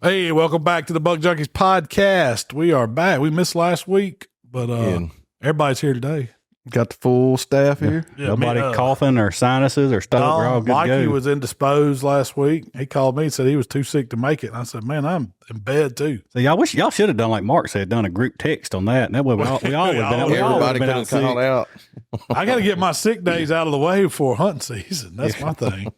Hey, welcome back to the Buck Junkies Podcast. We are back. We missed last week, but everybody's here today. Got the full staff here. Yeah, nobody coughing or sinuses or stuff. We're all good Mikey to go. was indisposed last week. He called me and said he was too sick to make it. And I said, man, I'm in bed too. So y'all wish y'all should have done like Mark said, done a group text on that. And that way we all would have been Everybody could have called out. I got to get my sick days out of the way before hunting season. That's my thing.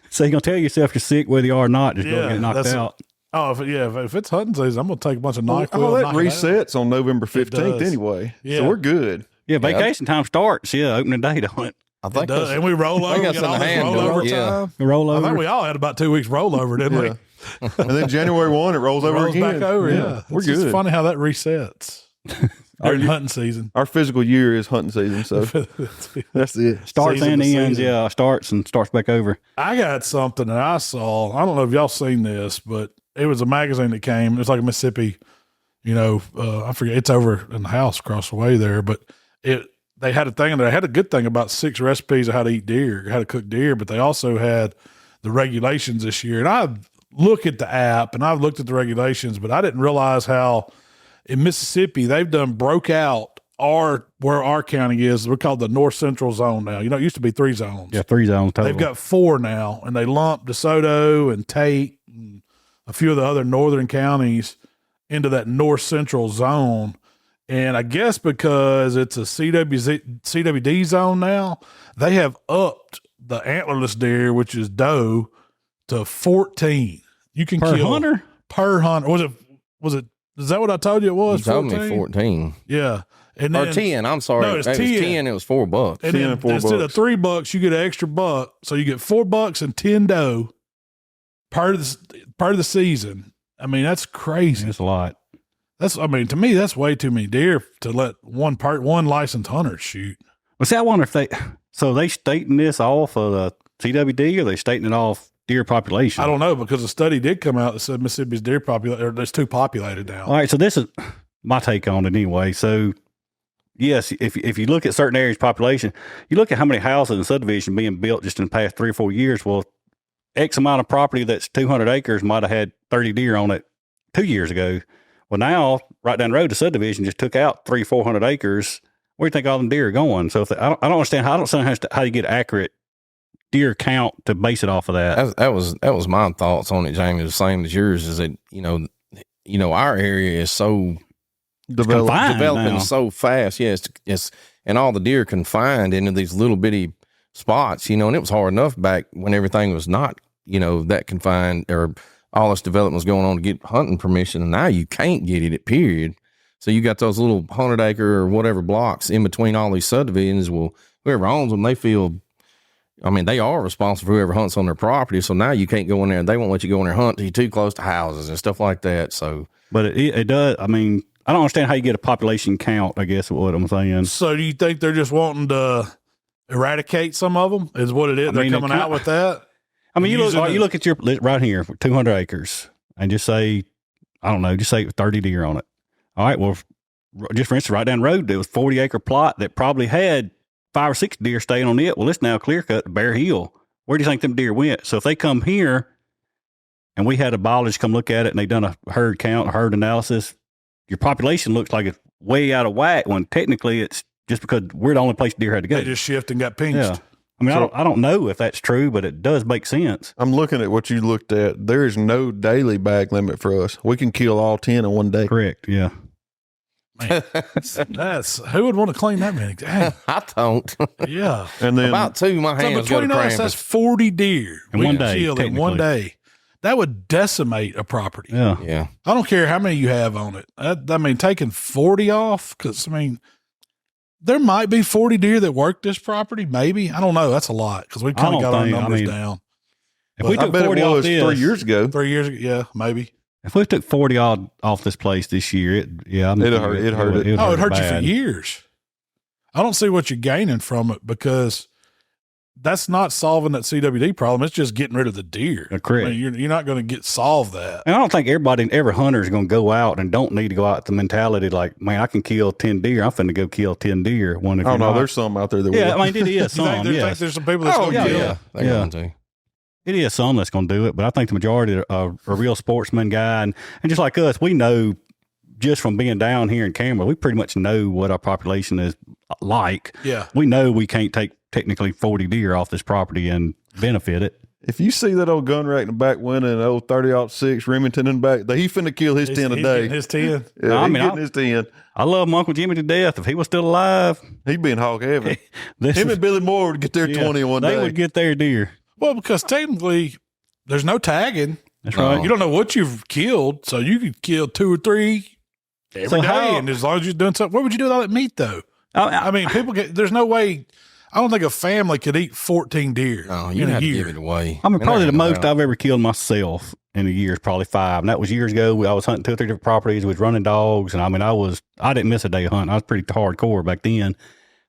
So you're going to tell yourself you're sick whether you are or not. Just go get knocked out. If it's hunting season, I'm going to take a bunch of NyQuil. All that resets on November 15th anyway. Yeah. So we're good. Yeah, vacation time starts. Yeah, opening day to hunt. I think and we roll over. Get all this rollover time. Roll over. I think we all had about 2 weeks rollover, didn't we? And then January 1, it rolls over again. Back over, yeah. We're good. It's funny how that resets during hunting season. Our physical year is hunting season, so that's it. Starts and ends, starts and starts back over. I got something that I saw. I don't know if y'all seen this, but it was a magazine that came. It's like a Mississippi, I forget. It's over in the house across the way there, but they had a thing, and they had a good thing about 6 recipes of how to eat deer, how to cook deer, but they also had the regulations this year. And I look at the app and I've looked at the regulations, but I didn't realize how in Mississippi they've broke out where our county is. We're called the North Central Zone now. It used to be 3 zones. Yeah, 3 zones total. They've got 4 now, and they lumped DeSoto and Tate and a few of the other northern counties into that North Central Zone. And I guess because it's a CWD zone now, they have upped the antlerless deer, which is doe, to 14. You can per kill hunter? Per hunter. Was it? Is that what I told you it was? You told me 14. Yeah. And then, or 10. I'm sorry. No, it was 10. It was $4. And then instead of $3, you get an extra $1. So you get $4 and 10 doe part of the season. I mean, that's crazy. That's a lot. To me, that's way too many deer to let one licensed hunter shoot. Well, see, I wonder if they stating this off of the CWD or they stating it off deer population? I don't know, because a study did come out that said Mississippi's deer population, it's too populated now. All right, so this is my take on it anyway. So, yes, if you look at certain areas population, you look at how many houses and subdivision being built just in the past 3 or 4 years. Well, X amount of property that's 200 acres might have had 30 deer on it 2 years ago. Well, now, right down the road, the subdivision just took out 300-400 acres. Where do you think all them deer are going? So I don't understand how you get accurate deer count to base it off of that. That was my thoughts on it, Jamie. The same as yours. Is that our area is so developing so fast. Yeah, it's and all the deer confined into these little bitty spots. And it was hard enough back when everything was not that confined, or all this development was going on to get hunting permission, and now you can't get it, period. So you got those little 100-acre or whatever blocks in between all these subdivisions. Well, whoever owns them, they are responsible for whoever hunts on their property. So now you can't go in there, and they won't let you go in there and hunt till you're too close to houses and stuff like that. So, but it does. I don't understand how you get a population count, I guess is what I'm saying. So do you think they're just wanting to eradicate some of them? Is what it is? They're coming out with that? You look at your right here, 200 acres, and just say, I don't know, just say 30 deer on it. All right, well, just for instance, right down the road, there was 40-acre plot that probably had 5 or 6 deer staying on it. Well, it's now clear cut to Bear Hill. Where do you think them deer went? So if they come here and we had a biologist come look at it and they done a herd count, a herd analysis, your population looks like it's way out of whack when technically it's just because we're the only place deer had to go. They just shift and got pinched. Yeah. I don't know if that's true, but it does make sense. I'm looking at what you looked at. There is no daily bag limit for us. We can kill all 10 in one day. Correct. Yeah. Man, that's who would want to clean that many? Dang. I don't. Yeah. And then about 2, my hands between us, that's 40 deer in one day. In one day. That would decimate a property. Yeah. Yeah. I don't care how many you have on it. Taking 40 off, because there might be 40 deer that work this property. Maybe. I don't know. That's a lot, because we kind of got our numbers down. If we took 40 off this 3 years ago. 3 years ago, yeah, maybe. If we took 40 odd off this place this year, it hurt. It hurt you for years. I don't see what you're gaining from it, because that's not solving that CWD problem. It's just getting rid of the deer. Correct. You're not going to solve that. And I don't think every hunter is going to go out and don't need to go out with the mentality like, man, I can kill 10 deer. I'm finna go kill 10 deer. There's some out there that will. Yeah, it is some. Think there's some people that's going to kill. They're going to. It is some that's going to do it, but I think the majority are a real sportsman guy. And just like us, we know just from being down here in Cameron, we pretty much know what our population is like. Yeah. We know we can't take technically 40 deer off this property and benefit it. If you see that old gun rack in the back window and old 30-06 Remington in the back, he finna kill his 10 a day. His 10. Yeah, getting his 10. I love Uncle Jimmy to death. If he was still alive, he'd be in hog heaven. Him and Billy Moore would get their 20 in one day. They would get their deer. Well, because technically there's no tagging. That's right. You don't know what you've killed, so you could kill 2 or 3 every day. And as long as you're doing something, what would you do with all that meat, though? I mean, people there's no way. I don't think a family could eat 14 deer. No, you have to give it away. I mean, probably the most I've ever killed myself in a year is probably 5. And that was years ago. I was hunting 2 or 3 different properties. We was running dogs. And I mean, I didn't miss a day of hunting. I was pretty hardcore back then.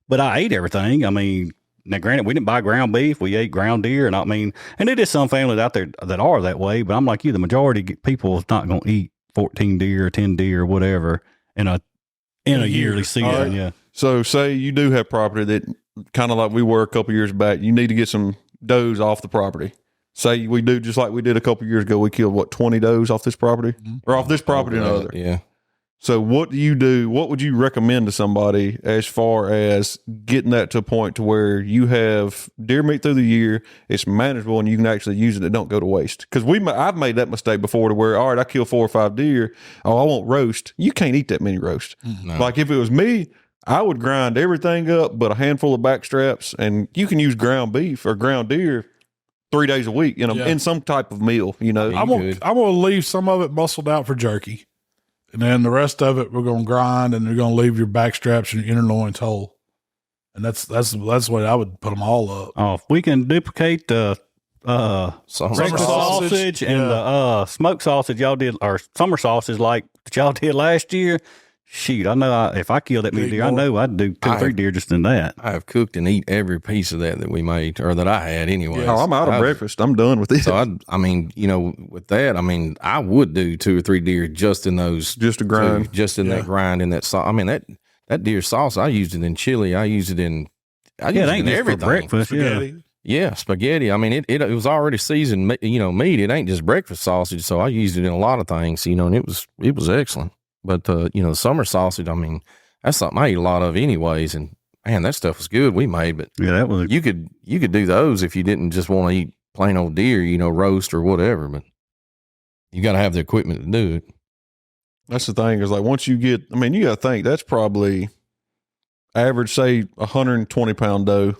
But I ate everything. I mean, now granted, we didn't buy ground beef. We ate ground deer. And I mean, and it is some families out there that are that way. But I'm like you, the majority of people is not going to eat 14 deer or 10 deer or whatever in a yearly season. Right. Yeah. So say you do have property that kind of like we were a couple years back, you need to get some does off the property. Say we do just like we did a couple years ago. We killed 20 does off this property or off this property and other. Yeah. So what do you do? What would you recommend to somebody as far as getting that to a point to where you have deer meat through the year, it's manageable, and you can actually use it and don't go to waste? Because I've made that mistake before to where, all right, I kill 4 or 5 deer. Oh, I want roast. You can't eat that many roast. No. Like if it was me, I would grind everything up but a handful of back straps, and you can use ground beef or ground deer 3 days a week in some type of meal. You know, I'm gonna leave some of it muscled out for jerky. And then the rest of it, we're going to grind, and you're going to leave your back straps and your inner loins whole. And that's the way I would put them all up. Oh, if we can duplicate the summer sausage and the smoked sausage y'all did, or summer sausage like y'all did last year, shoot, I know if I killed that many deer, I know I'd do 2 or 3 deer just in that. I have cooked and eat every piece of that we made, or that I had anyway. Oh, I'm out of breakfast. I'm done with it. So I mean, with that, I mean, I would do 2 or 3 deer just in those, just to grind, that grind in that sauce. I mean, that deer sauce, I used it in chili. I used it in everything. For breakfast, spaghetti. Yeah, spaghetti. I mean, it was already seasoned, meat. It ain't just breakfast sausage. So I used it in a lot of things, and it was excellent. But, the summer sausage, I mean, that's something I eat a lot of anyways. And man, that stuff was good we made, but that was, you could do those if you didn't just want to eat plain old deer, roast or whatever, but you got to have the equipment to do it. That's the thing is like, once you get, I mean, you got to think that's probably average, say 120 pound doe.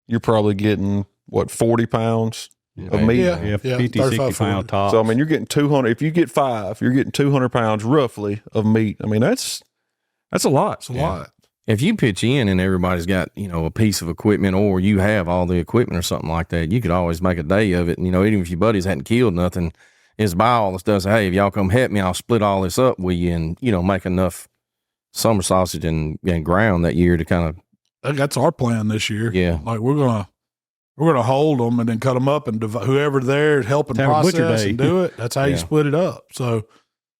You're probably getting 40 pounds of meat. Yeah, 50, 60 pound tops. So, I mean, you're getting 200. If you get 5, you're getting 200 pounds roughly of meat. I mean, that's a lot. It's a lot. If you pitch in and everybody's got, a piece of equipment, or you have all the equipment or something like that, you could always make a day of it. And, even if your buddies hadn't killed nothing, is buy all the stuff. Say, hey, if y'all come help me, I'll split all this up with you and, make enough summer sausage and ground that year to kind of. That's our plan this year. Yeah. Like we're gonna hold them and then cut them up, and whoever there is helping process and do it. That's how you split it up. So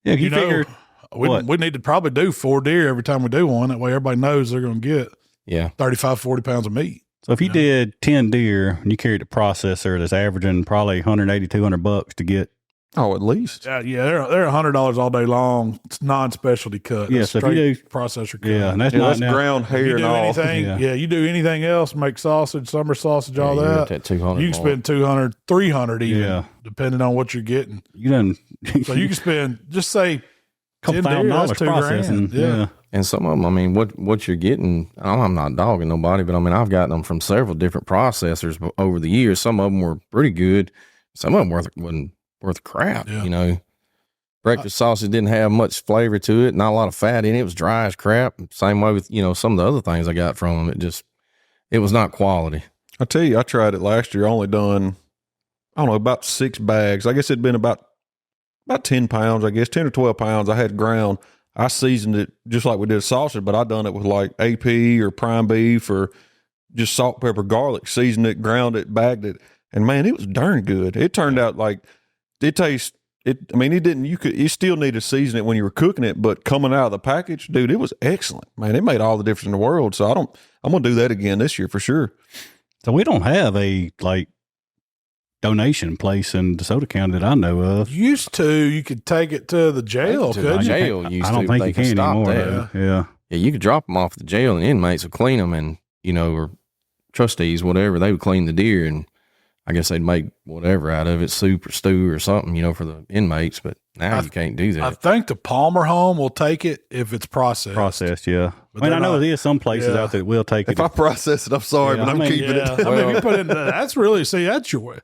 you figure we need to probably do 4 deer every time we do one. That way everybody knows they're going to get 35, 40 pounds of meat. So if you did 10 deer and you carried a processor that's averaging probably $180, $200 to get. Oh, at least. Yeah, they're $100 all day long. It's non-specialty cut. Yeah, so if you do processor cut. Yeah, and that's ground hair and all. You do anything else, make sausage, summer sausage, all that. That 200 you can spend 200, 300 even, depending on what you're getting. So you can spend, just say, $10 $1,000 processing. Yeah. And some of them, I mean, what you're getting, I'm not dogging nobody, but I mean, I've gotten them from several different processors over the years. Some of them were pretty good. Some of them wasn't worth crap, Breakfast sausage didn't have much flavor to it, not a lot of fat in it. It was dry as crap. Same way with, some of the other things I got from them. It was not quality. I tell you, I tried it last year. I only done, I don't know, about 6 bags. I guess it'd been about 10 pounds, 10 or 12 pounds. I had ground. I seasoned it just like we did sausage, but I done it with like AP or prime beef or just salt, pepper, garlic, seasoned it, ground it, bagged it. And man, it was darn good. It turned out like it tastes, I mean, you still need to season it when you were cooking it, but coming out of the package, dude, it was excellent. Man, it made all the difference in the world. So I'm going to do that again this year for sure. So we don't have a donation place in DeSoto County that I know of. Used to, you could take it to the jail, couldn't you? Jail I don't think you can anymore. Yeah. Yeah, you could drop them off at the jail, and inmates would clean them, and or trustees, whatever, they would clean the deer, and I guess they'd make whatever out of it, soup or stew or something, for the inmates. But now you can't do that. I think the Palmer home will take it if it's processed. Processed, yeah. I know there is some places out there that will take it. If I process it, I'm sorry, but I'm keeping it. I mean, if you put it in, that's really, that's your way.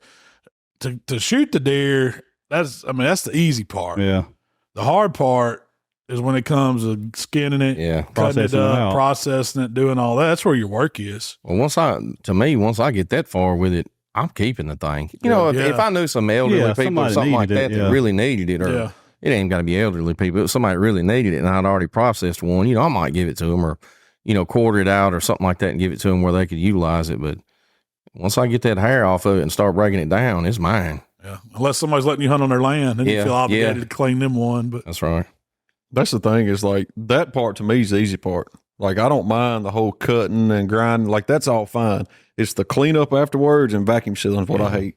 To shoot the deer, that's the easy part. Yeah. The hard part is when it comes to skinning it, cutting it up, processing it, doing all that. That's where your work is. Well, once I get that far with it, I'm keeping the thing. If I knew some elderly people or something like that that really needed it, or it ain't got to be elderly people, if somebody really needed it and I'd already processed one, I might give it to them, or, quarter it out or something like that and give it to them where they could utilize it. But once I get that hair off of it and start breaking it down, it's mine. Yeah. Unless somebody's letting you hunt on their land, and you feel obligated to clean them one. But that's right. That's the thing, is like that part to me is the easy part. Like, I don't mind the whole cutting and grinding. Like, that's all fine. It's the cleanup afterwards and vacuum sealing is what I hate.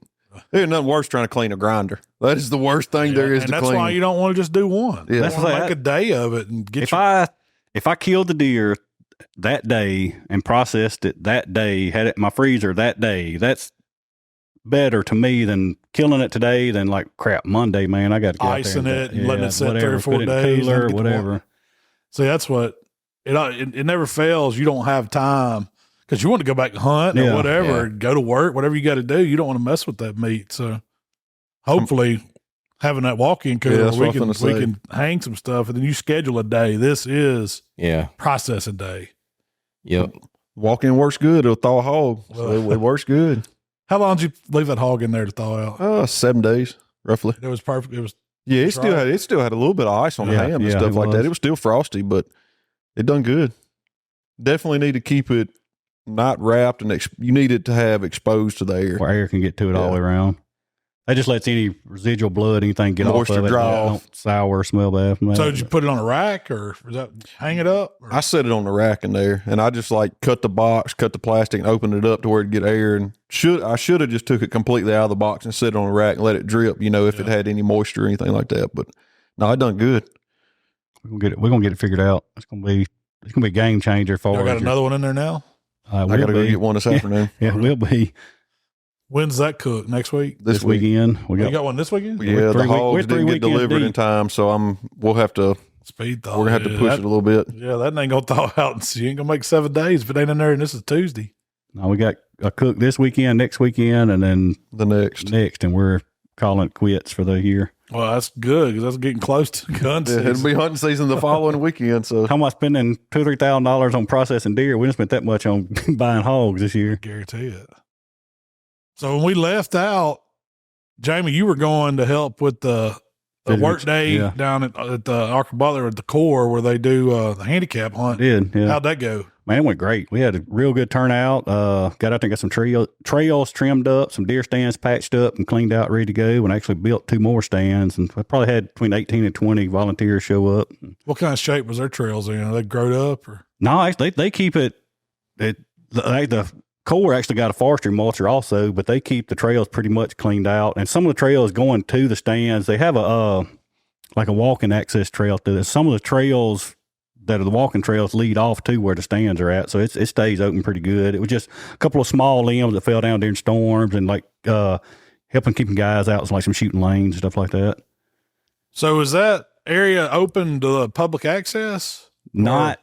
There's nothing worse trying to clean a grinder. That is the worst thing there is to clean. That's why you don't want to just do one. Yeah. That's why make a day of it and get. If I killed the deer that day and processed it that day, had it in my freezer that day, that's better to me than killing it today. Than like, crap, Monday, man, I got to get icing it and letting it sit whatever, 3 or 4 days, cooler, whatever. See, that's what it never fails. You don't have time because you want to go back and hunt or whatever, go to work, whatever you got to do. You don't want to mess with that meat. So hopefully, having that walk-in cooler, we can hang some stuff, and then you schedule a day. This is processing day. Yep. Walk-in works good. It'll thaw a hog. So it works good. How long did you leave that hog in there to thaw out? 7 days, roughly. It was perfect. It was. Yeah, it still had a little bit of ice on the ham and stuff like that. It was still frosty, but it done good. Definitely need to keep it not wrapped, and you need it to have exposed to the air. Where air can get to it all the way around. That just lets any residual blood, anything get moisture off of it. Dry off. Don't sour, smell bad from that. So did you put it on a rack, or was that hang it up? Or? I set it on the rack in there, and I just cut the box, cut the plastic, and opened it up to where it'd get air. And I should have just took it completely out of the box and set it on the rack and let it drip, if it had any moisture or anything like that. But no, it done good. We're gonna get it figured out. It's gonna be a game changer for us. I got another one in there now. I got to go get one this afternoon. Yeah, it will be. When's that cook? Next week? This weekend. You got one this weekend? Yeah, the hogs didn't get delivered in time, so we'll have to speed thaw. We're gonna have to push it a little bit. Yeah, that ain't gonna thaw out. And you ain't gonna make 7 days if it ain't in there. And this is Tuesday. No, we got a cook this weekend, next weekend, and then the next, and we're calling it quits for the year. Well, that's good because that's getting close to gun season. It'll be hunting season the following weekend. So how am I spending $2,000-3,000 on processing deer? We didn't spend that much on buying hogs this year. Guarantee it. So when we left out, Jamie, you were going to help with the work day down at the Arca Butler at the Core where they do the handicap hunt. How'd that go? Man, it went great. We had a real good turnout. Got out there and got some trails trimmed up, some deer stands patched up and cleaned out, ready to go, and actually built 2 more stands. And we probably had between 18 and 20 volunteers show up. What kind of shape was their trails in? Are they growed up? Or? No, actually, they keep it. The Core actually got a forestry mulcher also, but they keep the trails pretty much cleaned out. And some of the trails going to the stands, they have a walking access trail to this. Some of the trails that are the walking trails lead off to where the stands are at. So it stays open pretty good. It was just a couple of small limbs that fell down during storms and helping keeping guys out, like some shooting lanes and stuff like that. So is that area open to the public access? Not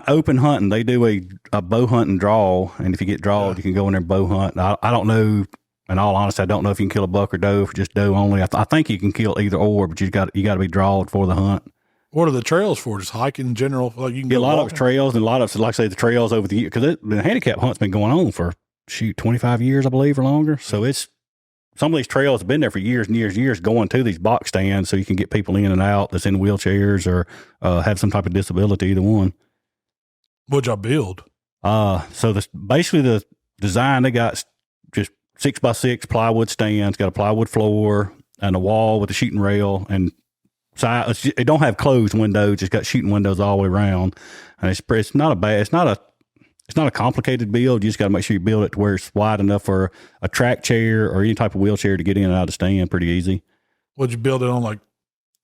open hunting. They do a bow hunt and draw, and if you get drawed, you can go in there and bow hunt. I don't know. In all honesty, I don't know if you can kill a buck or doe, or just doe only. I think you can kill either or, but you got to be drawed for the hunt. What are the trails for? Just hiking in general? Like you can a lot of trails, and a lot of, like I say, the trails over the year, because the handicap hunt's been going on for 25 years, I believe, or longer. So it's some of these trails have been there for years and years and years, going to these box stands so you can get people in and out that's in wheelchairs or have some type of disability, either one. What'd y'all build? So basically the design, they got just 6x6 plywood stands, got a plywood floor and a wall with a shooting rail, and it don't have closed windows. It's got shooting windows all the way around, and it's not a it's not a complicated build. You just got to make sure you build it to where it's wide enough for a track chair or any type of wheelchair to get in and out of the stand pretty easy. Would you build it on like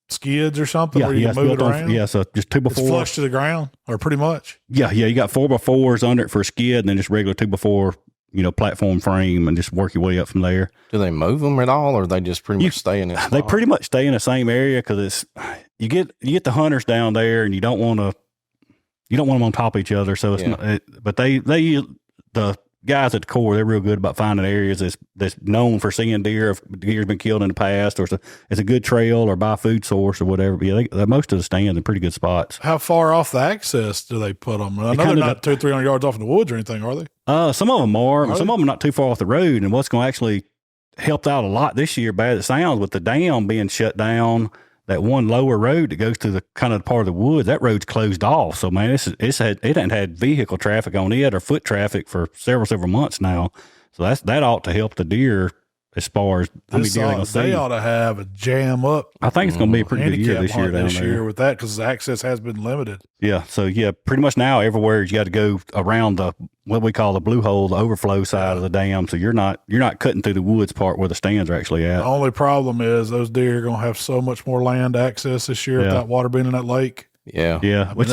skids or something where you can move it around? So just 2x4. It's flush to the ground, or pretty much. Yeah. You got 4x4s under it for a skid, and then just regular 2x4, platform frame, and just work your way up from there. Do they move them at all, or they just pretty much stay in it? They pretty much stay in the same area because you get the hunters down there, and you don't want them on top of each other. So it's not. But the guys at the Corps, they're real good about finding areas that's known for seeing deer. If deer's been killed in the past, or it's a good trail or by food source or whatever. But yeah, most of the stands are pretty good spots. How far off the access do they put them? I know they're not 200-300 yards off in the woods or anything, are they? Some of them are. Some of them are not too far off the road. And what's going to actually help out a lot this year, bad it sounds, with the dam being shut down, that one lower road that goes to the kind of part of the woods, that road's closed off. So man, it hadn't had vehicle traffic on it or foot traffic for several months now. So that ought to help the deer as far as how many deer they're going to see. They ought to have a jam up. I think it's going to be a pretty good year this year down there. With that, because the access has been limited. Yeah. So yeah, pretty much now everywhere you got to go around what we call the blue hole, the overflow side of the dam. So you're not cutting through the woods part where the stands are actually at. The only problem is those deer are going to have so much more land access this year without water being in that lake. Yeah. Yeah. Which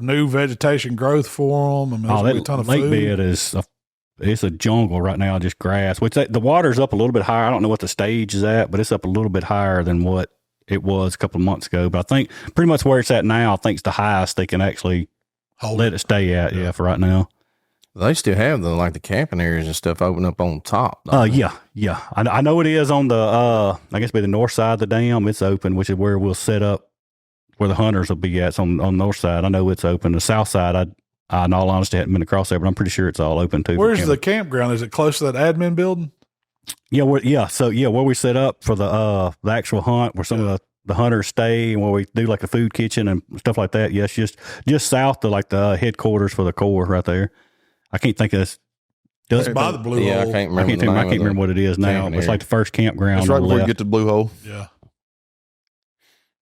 new vegetation growth for them. I mean, there's a ton of lake food. Bed it's a jungle right now, just grass, which the water's up a little bit higher. I don't know what the stage is at, but it's up a little bit higher than what it was a couple of months ago. But I think pretty much where it's at now, I think it's the highest they can actually let it stay at. Yeah, for right now. They still have the camping areas and stuff open up on top. Yeah. I know it is on the, I guess by the north side of the dam. It's open, which is where we'll set up where the hunters will be at. So on the north side, I know it's open. The south side, I in all honesty, hadn't been across there, but I'm pretty sure it's all open too. Where's the campground? Is it close to that admin building? Yeah, where we set up for the actual hunt, where some of the hunters stay, and where we do like a food kitchen and stuff like that. Yes, just south of like the headquarters for the Corps right there. I can't think of this. It's by the blue hole. I can't remember what it is now. It's like the first campground. It's right before you get to the blue hole. Yeah.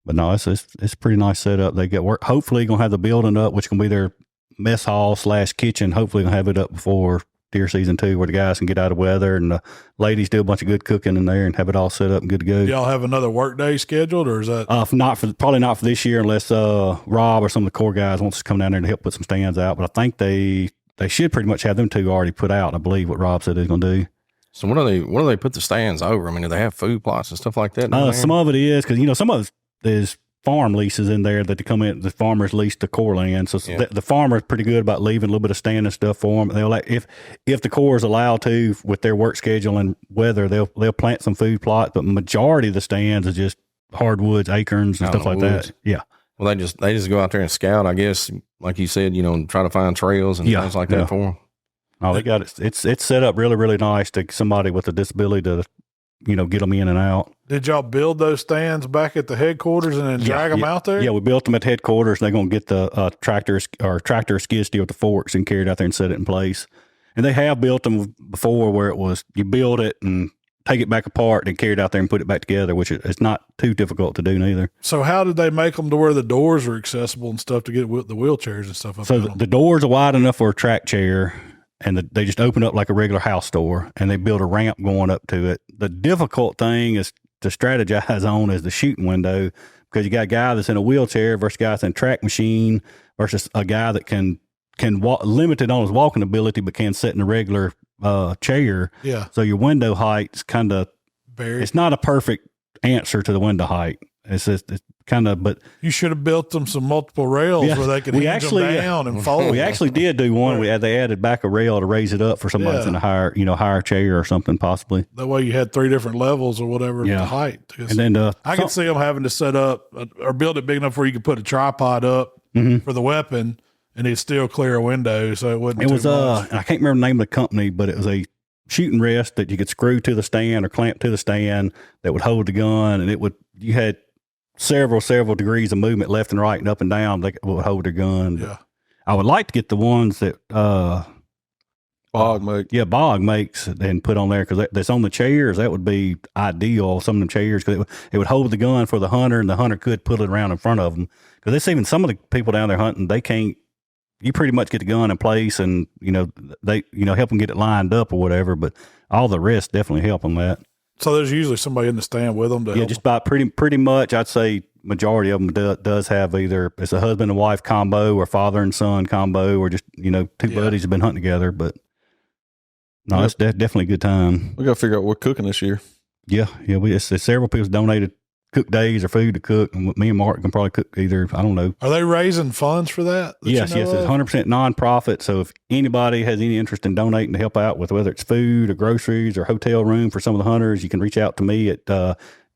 But no, it's a pretty nice setup. They get work. Hopefully, gonna have the building up, which can be their mess hall / kitchen. Hopefully gonna have it up before deer season 2, where the guys can get out of weather and the ladies do a bunch of good cooking in there and have it all set up and good to go. Do y'all have another work day scheduled, or is that probably not for this year, unless Rob or some of the Corps guys wants to come down there to help put some stands out. But I think they should pretty much have them 2 already put out. I believe what Rob said they're gonna do. So what do they put the stands over? I mean, do they have food plots and stuff like that? Some of it is because some of it is farm leases in there that they come in. The farmers lease the Corps land, so the farmer's pretty good about leaving a little bit of stand and stuff for them. They'll if the Corps is allowed to with their work schedule and weather, they'll plant some food plots. But majority of the stands is just hardwoods, acorns, and stuff like that. Yeah. Well, they just go out there and scout, I guess, like you said, try to find trails and things like that for them. Oh, they got it. It's set up really, really nice to somebody with a disability to, get them in and out. Did y'all build those stands back at the headquarters and then drag them out there? Yeah, we built them at headquarters. They're going to get the tractor skid steer with the forks and carry it out there and set it in place. And they have built them before where it was you build it and take it back apart and carry it out there and put it back together, which is not too difficult to do neither. So how did they make them to where the doors are accessible and stuff to get the wheelchairs and stuff up? So the doors are wide enough for a track chair, and they just open up like a regular house door, and they build a ramp going up to it. The difficult thing is to strategize on is the shooting window, because you got a guy that's in a wheelchair versus a guy that's in a track machine versus a guy that can walk, limited on his walking ability, but can sit in a regular chair. Yeah. So your window height's kind of, it's not a perfect answer to the window height. It's kind of, but you should have built them some multiple rails where they could hinge them down and fold. We actually did do one. They added back a rail to raise it up for somebody that's in a higher chair or something possibly. That way you had 3 different levels or whatever the height. And then I can see them having to set up or build it big enough where you could put a tripod up for the weapon, and it'd still clear a window, so it wouldn't. It was I can't remember the name of the company, but it was a shooting rest that you could screw to the stand or clamp to the stand that would hold the gun, and you had several degrees of movement left and right and up and down that would hold their gun. Yeah. I would like to get the ones that Bog makes. Yeah, Bog makes and put on there, because that's on the chairs. That would be ideal. Some of them chairs, because it would hold the gun for the hunter, and the hunter could put it around in front of them. Because it's even some of the people down there hunting, they can't you pretty much get the gun in place, and they help them get it lined up or whatever. But all the rest definitely help them that. So there's usually somebody in the stand with them. Just about pretty much. I'd say majority of them does have either it's a husband and wife combo or father and son combo or just two buddies have been hunting together. But no, it's definitely a good time. We got to figure out what we're cooking this year. Yeah. It's several people donated cook days or food to cook, and me and Mark can probably cook either. I don't know. Are they raising funds for that? Yes. It's 100% nonprofit. So if anybody has any interest in donating to help out with whether it's food or groceries or hotel room for some of the hunters, you can reach out to me at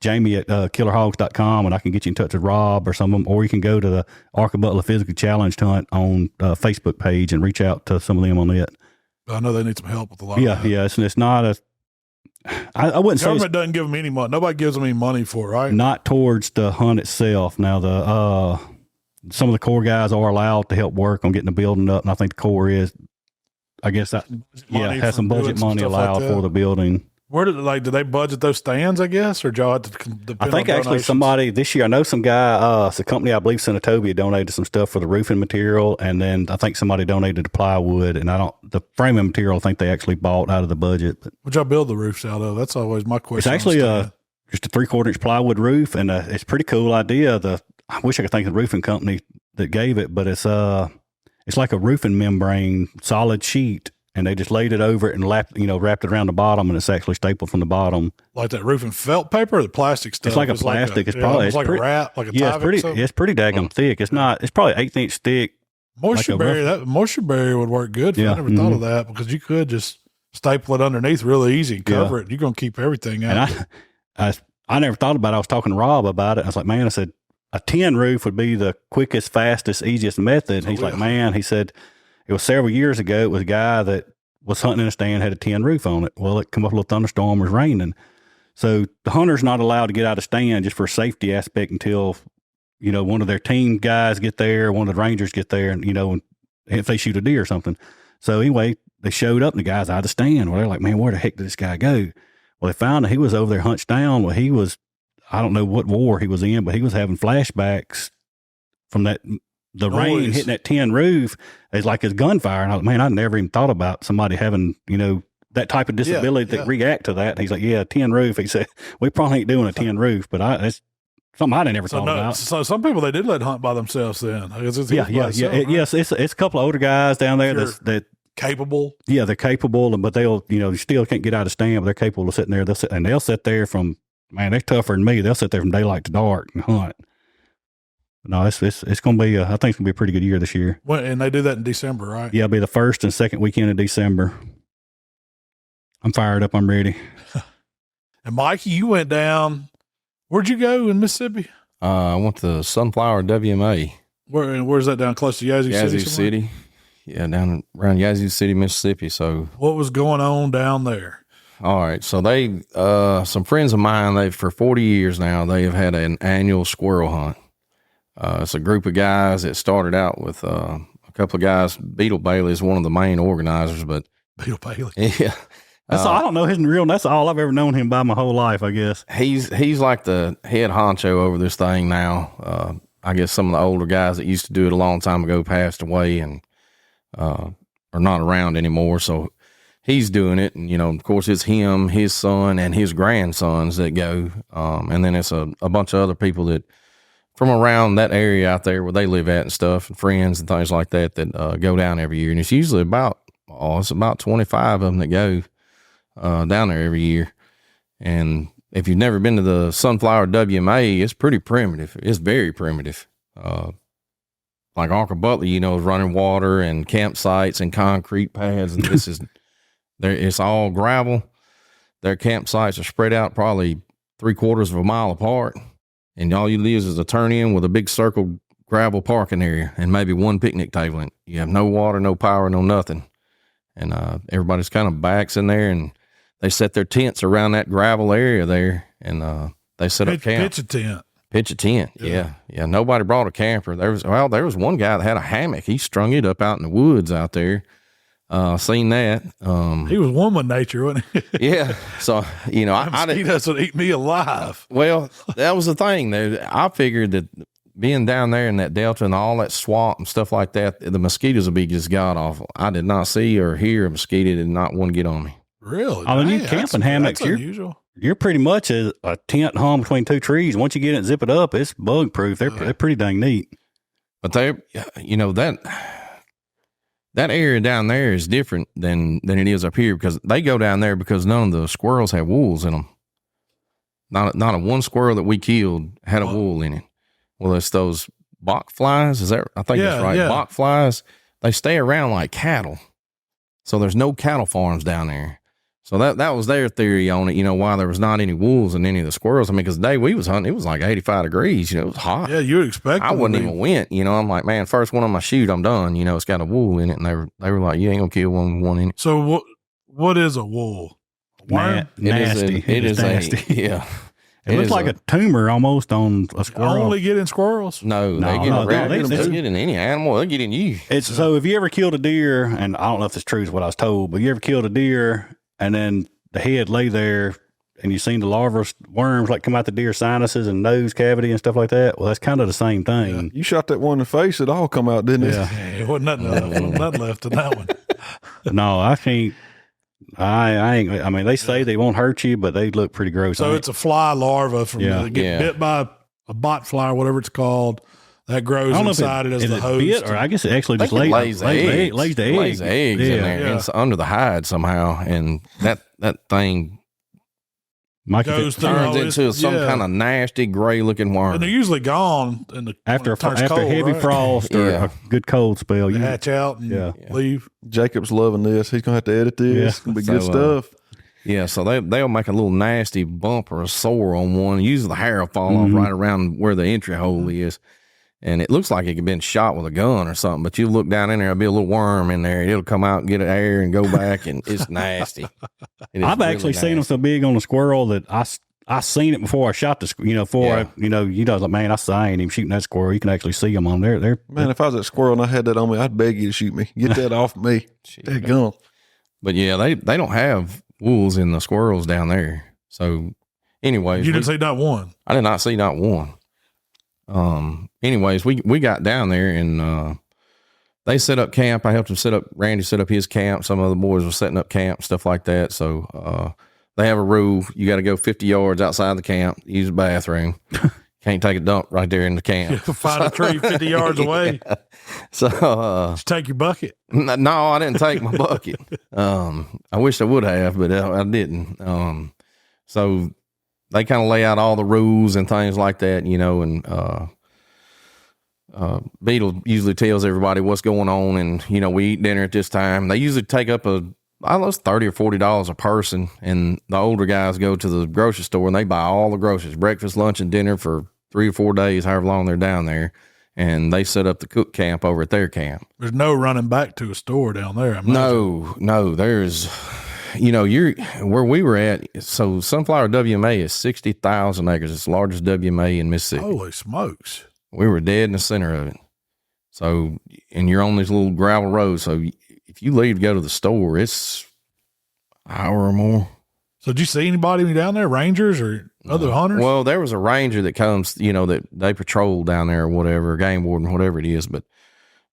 Jamie at killerhogs.com, and I can get you in touch with Rob or some of them, or you can go to the Arca Butler Physical Challenge Hunt on Facebook page and reach out to some of them on it. I know they need some help with a lot of that. Yeah. It's not a, I wouldn't say government doesn't give them any money. Nobody gives them any money for it, right? Not towards the hunt itself. Now some of the Corps guys are allowed to help work on getting the building up, and I think the Corps is, I guess that has some budget money allowed for the building. Where did they budget those stands? I guess, or y'all have to depend I think on actually donations? somebody this year. I know some guy. It's a company I believe Senatobia donated some stuff for the roofing material, and then I think somebody donated the plywood, and the framing material. I think they actually bought out of the budget. But what'd y'all build the roofs out of? That's always my question. it's actually just a 3/4 inch plywood roof, and it's a pretty cool idea. I wish I could think of the roofing company that gave it, but it's like a roofing membrane, solid sheet. And they just laid it over it and wrapped it around the bottom, and it's actually stapled from the bottom. Like that roofing felt paper or the plastic stuff? It's like a plastic. It's probably it's like a wrap, like a Tyvek. It's pretty daggum thick. It's not. It's probably 1/8 inch thick. Moisture barrier would work good. I never thought of that because you could just staple it underneath really easy and cover it. You're going to keep everything out. And I never thought about it. I was talking to Rob about it. I was like, man, I said a tin roof would be the quickest, fastest, easiest method. And he's like, man, he said. It was several years ago. It was a guy that was hunting in a stand, had a tin roof on it. Well, it come up with a thunderstorm, was raining. So the hunter's not allowed to get out of stand just for a safety aspect until, one of their team guys get there, one of the rangers get there, and, if they shoot a deer or something. So anyway, they showed up and the guy's out of the stand. Well, they're like, man, where the heck did this guy go? Well, they found that he was over there hunched down. Well, he was, I don't know what war he was in, but he was having flashbacks from the rain hitting that tin roof. Is like his gunfire. And I was like, man, I never even thought about somebody having, that type of disability that react to that. And he's like, yeah, tin roof. He said, we probably ain't doing a tin roof, but it's something I never thought about. So some people, they did let hunt by themselves then. Yes. It's a couple of older guys down there that capable. Yeah, they're capable, but they'll, you still can't get out of stand, but they're capable of sitting there. They'll sit there from, man, they're tougher than me. They'll sit there from daylight to dark and hunt. No, it's going to be, I think it's going to be a pretty good year this year. And they do that in December, right? Yeah, it'll be the first and second weekend of December. I'm fired up. I'm ready. And Mikey, you went down, where'd you go in Mississippi? I went to Sunflower WMA. Where's that down close to Yazoo City? Yazoo City. Yeah, down around Yazoo City, Mississippi. So what was going on down there? All right. So they, some friends of mine, for 40 years now, they have had an annual squirrel hunt. It's a group of guys that started out with a couple of guys. Beetle Bailey is one of the main organizers, but Beetle Bailey, yeah, I don't know his real. That's all I've ever known him by my whole life, I guess. He's like the head honcho over this thing now. I guess some of the older guys that used to do it a long time ago passed away and are not around anymore. So he's doing it, and of course, it's him, his son, and his grandsons that go, and then it's a bunch of other people that. From around that area out there where they live at and stuff, and friends and things like that go down every year. And it's usually about 25 of them that go down there every year. And if you've never been to the Sunflower WMA, it's pretty primitive. It's very primitive. Like Arca Butler, is running water and campsites and concrete pads. And this is, it's all gravel. Their campsites are spread out probably 3/4 of a mile apart. And all you leave is a turn in with a big circle gravel parking area and maybe one picnic table. And you have no water, no power, no nothing. And everybody's kind of backs in there, and they set their tents around that gravel area there. And they set up camp. Pitch a tent. Yeah. Nobody brought a camper. There was one guy that had a hammock. He strung it up out in the woods out there. Seen that. He was one with nature, wasn't he? Yeah. So, mosquitoes would eat me alive. Well, that was the thing. I figured that being down there in that delta and all that swamp and stuff like that, the mosquitoes will be just god awful. I did not see or hear a mosquito did not want to get on me. Really? I mean, you camp in hammocks. You're pretty much a tent hung between two trees. Once you get it, zip it up, it's bug proof. They're pretty dang neat. But that area down there is different than it is up here, because they go down there because none of the squirrels have wolves in them. Not a one squirrel that we killed had a wool in it. Well, it's those bok flies. I think that's right. Yeah. Bok flies. They stay around like cattle. So there's no cattle farms down there. So that was their theory on it, why there was not any wolves in any of the squirrels. I mean, because the day we was hunting, it was like 85 degrees, it was hot. Yeah, you would expect I wouldn't even went, I'm like, man, first one on my shoot, I'm done. It's got a wool in it. And they were like, you ain't gonna kill one in it. So what is a wool? Nasty. It is nasty. Yeah. It looks like a tumor almost on a squirrel. Only get in squirrels? No, they get in any animal. They get in you. So if you ever killed a deer, and I don't know if it's true is what I was told, but you ever killed a deer and then the head lay there and you seen the larval worms like come out the deer sinuses and nose cavity and stuff like that? Well, that's kind of the same thing. Yeah. You shot that one in the face, it all come out, didn't it? Yeah, it wasn't nothing left in that one. No, I think I ain't. I mean, they say they won't hurt you, but they look pretty gross. So it's a fly larva from bit by a bot fly or whatever it's called. That grows inside it as the host. Bit, or I guess it actually just lays the eggs. Lays the eggs in there. Yeah. It's under the hide somehow. And that thing turns into some kind of nasty gray looking worm. And they're usually gone after cold, heavy right? frost or a good cold spell. They hatch out and leave. Jacob's loving this. He's going to have to edit this. Yeah. It's going to be good stuff. Yeah, so they'll make a little nasty bump or a sore on one. Usually the hair will fall off right around where the entry hole is. And it looks like it could have been shot with a gun or something, but you look down in there, there'll be a little worm in there. It'll come out and get air and go back, and it's nasty. I've actually seen them so big on a squirrel that I seen it before I shot the, you know, like, man, I ain't even shooting that squirrel. You can actually see them on there. Man, if I was that squirrel and I had that on me, I'd beg you to shoot me. Get that off me. That gun. But yeah, they don't have wolves in the squirrels down there. So anyways. You didn't see not one. I did not see not one. Anyways, we got down there and, they set up camp. I helped them Randy set up his camp. Some of the boys were setting up camp, stuff like that. So, they have a rule. You got to go 50 yards outside the camp, use the bathroom. Can't take a dump right there in the camp. Find a tree 50 yards away. Yeah. So, just take your bucket. No, I didn't take my bucket. I wish I would have, but I didn't. So they kind of lay out all the rules and things like that, you know, and, Beetle usually tells everybody what's going on, and, you know, we eat dinner at this time. They usually take up $30 or $40 a person, and the older guys go to the grocery store and they buy all the groceries, breakfast, lunch, and dinner for 3 or 4 days, however long they're down there, and they set up the cook camp over at their camp. There's no running back to a store down there. No, there's, you know, where we were at. So Sunflower WMA is 60,000 acres. It's the largest WMA in Mississippi. Holy smokes. We were dead in the center of it. So, and you're on these little gravel roads. So if you leave to go to the store, it's an hour or more. So did you see anybody down there, rangers or other hunters? Well, there was a ranger that comes, you know, that they patrol down there or whatever, game warden, whatever it is, but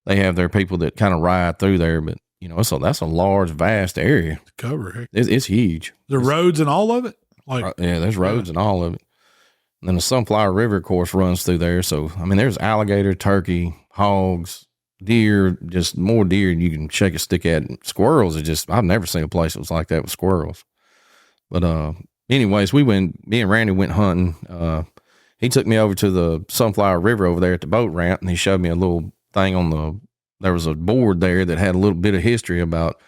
they have their people that kind of ride through there. But, you know, that's a large, vast area. To cover. It's huge. The roads and all of it? Yeah, there's roads and all of it. And then the Sunflower River, of course, runs through there. So, I mean, there's alligator, turkey, hogs, deer, just more deer than you can shake a stick at. Squirrels are just, I've never seen a place that was like that with squirrels. But anyways, me and Randy went hunting. He took me over to the Sunflower River over there at the boat ramp, and he showed me a little thing there was a board there that had a little bit of history about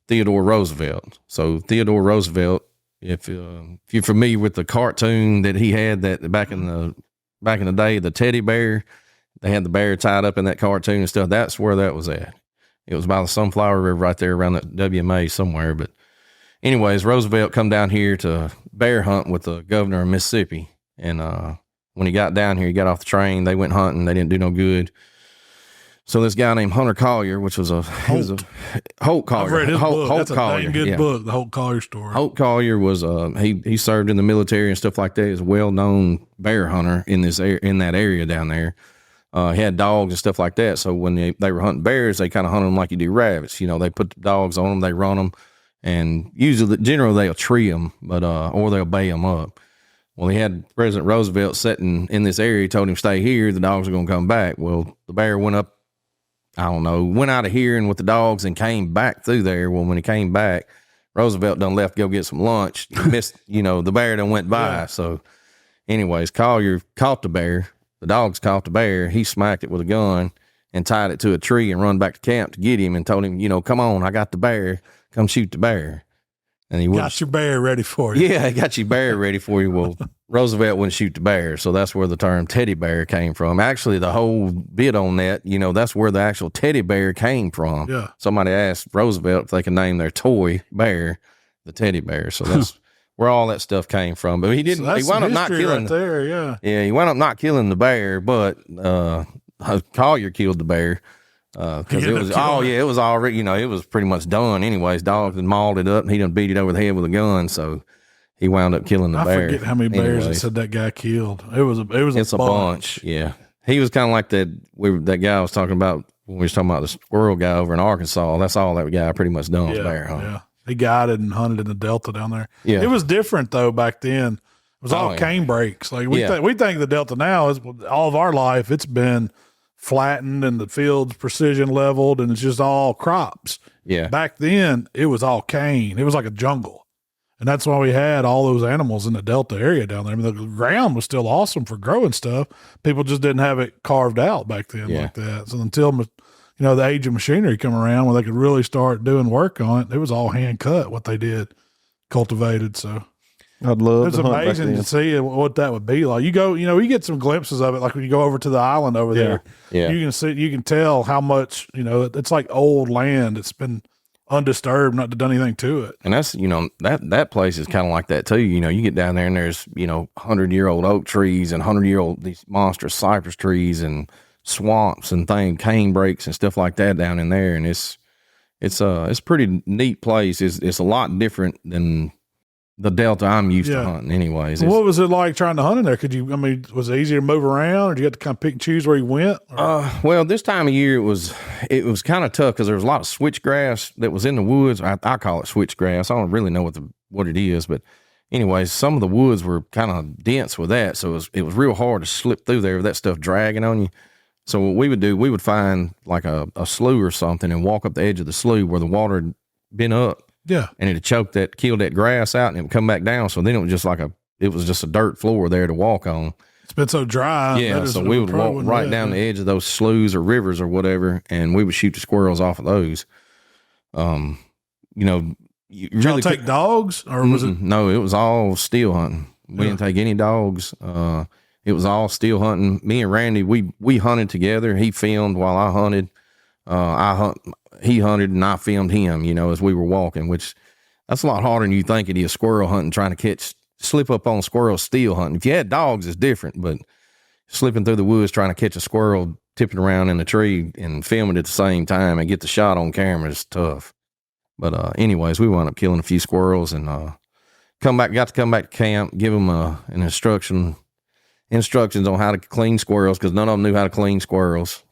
Theodore Roosevelt. So Theodore Roosevelt, if you're familiar with the cartoon that he had that back in the day, the teddy bear, they had the bear tied up in that cartoon and stuff. That's where that was at. It was by the Sunflower River right there around that WMA somewhere. But anyways, Roosevelt come down here to bear hunt with the governor of Mississippi. And when he got down here, he got off the train. They went hunting. They didn't do no good. So this guy named Hunter Collier, which was Holt Collier. I've read his book. That's a dang good book, the Holt Collier story. Holt Collier was he served in the military and stuff like that. He's a well-known bear hunter in that area down there. He had dogs and stuff like that. So when they were hunting bears, they kind of hunted them like you do rabbits. You know, they put the dogs on them, they run them, and generally they'll tree them, but or they'll bay them up. Well, he had President Roosevelt sitting in this area. He told him, stay here. The dogs are going to come back. Well, the bear went up, went out of hearing with the dogs and came back through there. Well, when he came back, Roosevelt done left to go get some lunch. He missed, the bear done went by. Yeah. So anyways, Collier caught the bear. The dogs caught the bear. He smacked it with a gun and tied it to a tree and run back to camp to get him and told him, come on, I got the bear. Come shoot the bear. And he got your bear ready for you. Yeah, he got your bear ready for you. Well, Roosevelt wouldn't shoot the bear, so that's where the term teddy bear came from. Actually, the whole bit on that, that's where the actual teddy bear came from. Yeah. Somebody asked Roosevelt if they could name their toy bear the teddy bear, so that's where all that stuff came from. But he didn't. So he wound up not killing right there. Yeah. Yeah, he wound up not killing the bear, but Collier killed the bear. Because it was it was already, it was pretty much done anyways. Dogs had mauled it up and he done beat it over the head with a gun, so he wound up killing the bear. I forget how many bears it said that guy killed. It's a bunch. Yeah, he was kind of like that guy I was talking about when we was talking about the squirrel guy over in Arkansas. That's all that guy pretty much done was bear hunt. Yeah, he guided and hunted in the Delta down there. Yeah, it was different though back then. It was all cane breaks. Like we think the Delta now is all of our life. It's been flattened and the fields precision leveled and it's just all crops. Yeah. Back then it was all cane. It was like a jungle. And that's why we had all those animals in the Delta area down there. I mean, the ground was still awesome for growing stuff. People just didn't have it carved out back then like that. So until, the age of machinery come around where they could really start doing work on it, it was all hand cut what they did, cultivated. So I'd love it's amazing to see what that would be like. You go, you get some glimpses of it, like when you go over to the island over there. Yeah. You can tell how much, it's like old land. It's been undisturbed, not done anything to it. And that's, that place is kind of like that too. You get down there and there's, 100-year-old oak trees and 100-year-old, these monstrous cypress trees and swamps and cane breaks and stuff like that down in there. And it's a pretty neat place. It's a lot different than the Delta I'm used to hunting anyways. What was it like trying to hunt in there? Was it easier to move around or did you have to kind of pick and choose where you went? Well, this time of year it was kind of tough because there was a lot of switchgrass that was in the woods. I call it switchgrass. I don't really know what it is, but anyways, some of the woods were kind of dense with that. So it was real hard to slip through there with that stuff dragging on you. So what we would do, we would find like a slough or something and walk up the edge of the slough where the water had been up. Yeah. And it'd killed that grass out and it would come back down. So then it was just a dirt floor there to walk on. It's been so dry. Yeah. So we would walk right down the edge of those sloughs or rivers or whatever, and we would shoot the squirrels off of those. You really take dogs or was it? No, it was all steel hunting. We didn't take any dogs. It was all steel hunting. Me and Randy, we hunted together. He filmed while I hunted. He hunted and I filmed him, as we were walking, which that's a lot harder than you think it is squirrel hunting, trying to slip up on squirrels steel hunting. If you had dogs, it's different, but slipping through the woods, trying to catch a squirrel tipping around in a tree and filming it at the same time and get the shot on camera is tough. But anyways, we wound up killing a few squirrels and got to come back to camp, give them an instructions on how to clean squirrels because none of them knew how to clean squirrels.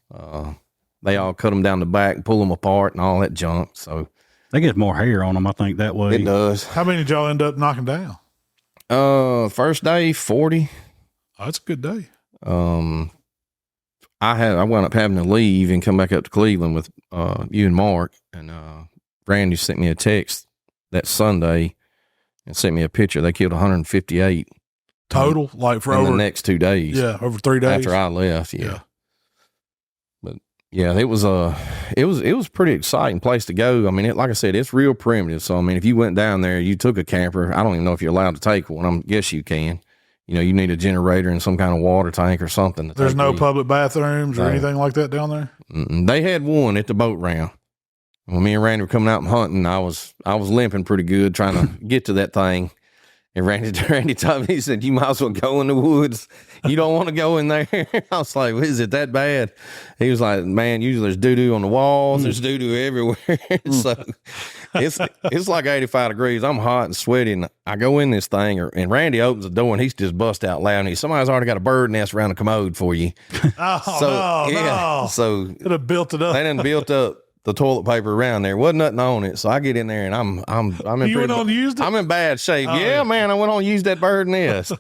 They all cut them down the back, pull them apart, and all that junk. So they get more hair on them, I think, that way. It does. How many did y'all end up knocking down? First day, 40. Oh, that's a good day. I wound up having to leave and come back up to Cleveland with you and Mark, and Randy sent me a text that Sunday and sent me a picture. They killed 158 total, like for over the next 2 days. Yeah, over 3 days after I left. Yeah. Yeah, it was a pretty exciting place to go. I mean, like I said, it's real primitive. So, I mean, if you went down there, you took a camper. I don't even know if you're allowed to take one. I guess you can. You need a generator and some kind of water tank or something. There's no public bathrooms or anything like that down there? They had one at the boat ramp. When me and Randy were coming out and hunting, I was limping pretty good trying to get to that thing. And Randy told me, he said, you might as well go in the woods. You don't want to go in there. I was like, well, is it that bad? He was like, man, usually there's doo-doo on the walls. There's doo-doo everywhere. So it's like 85 degrees. I'm hot and sweaty. And I go in this thing, and Randy opens the door, and he's just bust out loud. And somebody's already got a bird nest around the commode for you. No. So could have built it up. They done built up the toilet paper around there. Wasn't nothing on it. So I get in there and I'm in You went on and used it? I'm in bad shape. Yeah, man. I went on and used that bird nest.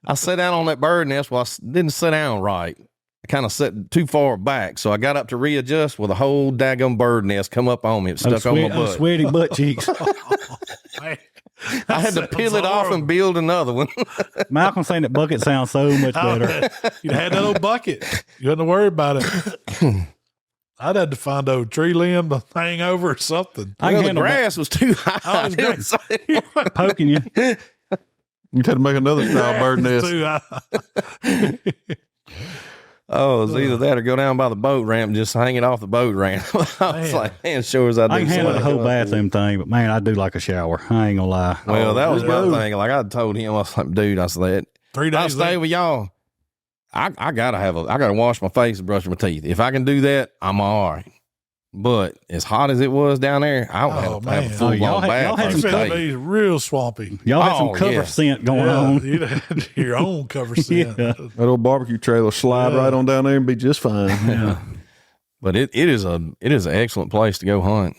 I sat down on that bird nest. Well, I didn't sit down right. I kind of sat too far back. So I got up to readjust with a whole daggum bird nest come up on me. It stuck on my butt. Sweaty butt cheeks. Man, I had to peel it off and build another one. Malcolm saying that bucket sounds so much better. You had that old bucket. You hadn't to worry about it. I'd had to find a tree limb to hang over or something. The grass was too high. Poking you. You had to make another style bird nest. Too high. Oh, it's either that or go down by the boat ramp and just hang it off the boat ramp. I was like, man, sure as I do. I can handle the whole bathroom thing, but man, I do like a shower. I ain't gonna lie. Well, that was my thing. Like I told him, I was like, dude, I said, 3 days I'll stay with y'all. I gotta wash my face and brush my teeth. If I can do that, I'm all right. But as hot as it was down there, I don't have to have a full blown bath. Y'all had It'd be real swampy. Y'all had some cover scent going on. You'd have your own cover scent. Yeah. That old barbecue trailer slide right on down there and be just fine. Yeah. But it is an excellent place to go hunt.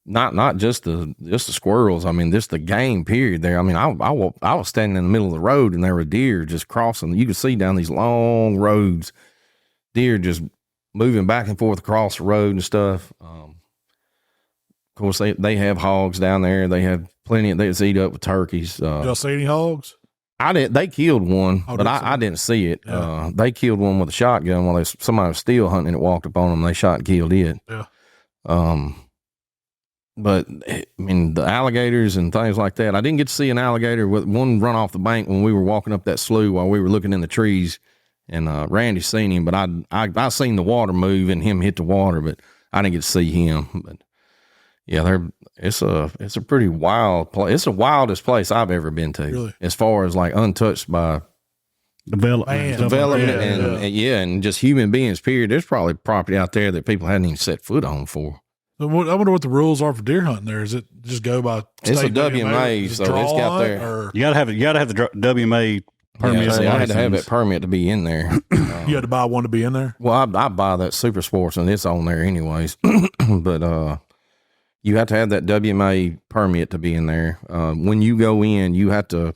Not just the squirrels. I mean, just the game period there. I mean, I was standing in the middle of the road and there were deer just crossing. You could see down these long roads, deer just moving back and forth across the road and stuff. Of course, they have hogs down there. They have plenty. They just eat up with turkeys. Y'all see any hogs? They killed one, Oh, but I didn't see it. Yeah. They killed one with a shotgun while somebody was still hunting and it walked up on them. They shot and killed it. Yeah. But I mean, the alligators and things like that. I didn't get to see an alligator with one run off the bank when we were walking up that slough while we were looking in the trees. And Randy seen him, but I seen the water move and him hit the water, but I didn't get to see him. But yeah, it's a pretty wild place. It's the wildest place I've ever been to, Really? as far as like untouched by Development. and just human beings. Period. There's probably property out there that people hadn't even set foot on for. I wonder what the rules are for deer hunting there. Is it just go by It's a state WMA, so it's got there. Or You gotta have the WMA permit. Yeah, see, I had to have license. that permit to be in there. you had to buy one to be in there? Well, I buy that Super Sports and it's on there anyways. But you have to have that WMA permit to be in there. When you go in, you have to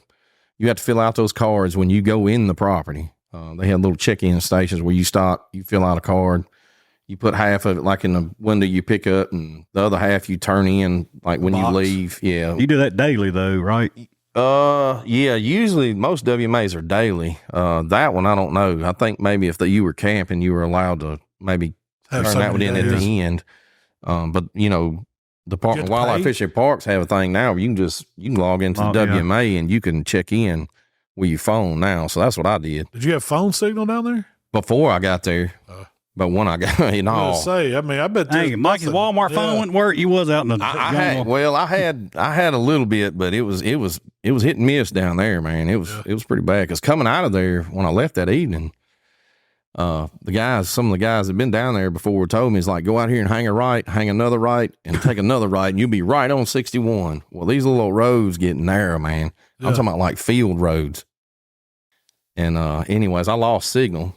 fill out those cards when you go in the property. They have little check-in stations where you stop, you fill out a card. You put half of it like in the window you pick up, and the other half you turn in like when you leave. Yeah. You do that daily though, right? Yeah, usually most WMAs are daily. That one, I don't know. I think maybe if you were camping, you were allowed to maybe Have turn so that one many in at days. the end. But you know, Department of to Wildlife pay? Fish and Parks have a thing now where you can log into the Oh, yeah. WMA and you can check in with your phone now. So that's what I did Did you have phone signal down there? before I got there. But when I got, I was gonna say, I mean, I bet. Dang, Mikey's Walmart phone wouldn't work. You was out in the I had a little bit, but it was hit and miss down there, man. It was pretty bad because coming out of there when I left that evening, some of the guys that been down there before told me, it's like, go out here and hang a right, hang another right, and take another right, and you'll be right on 61. Well, these little roads get narrow, man. Yeah. I'm talking about like field roads. And anyways, I lost signal.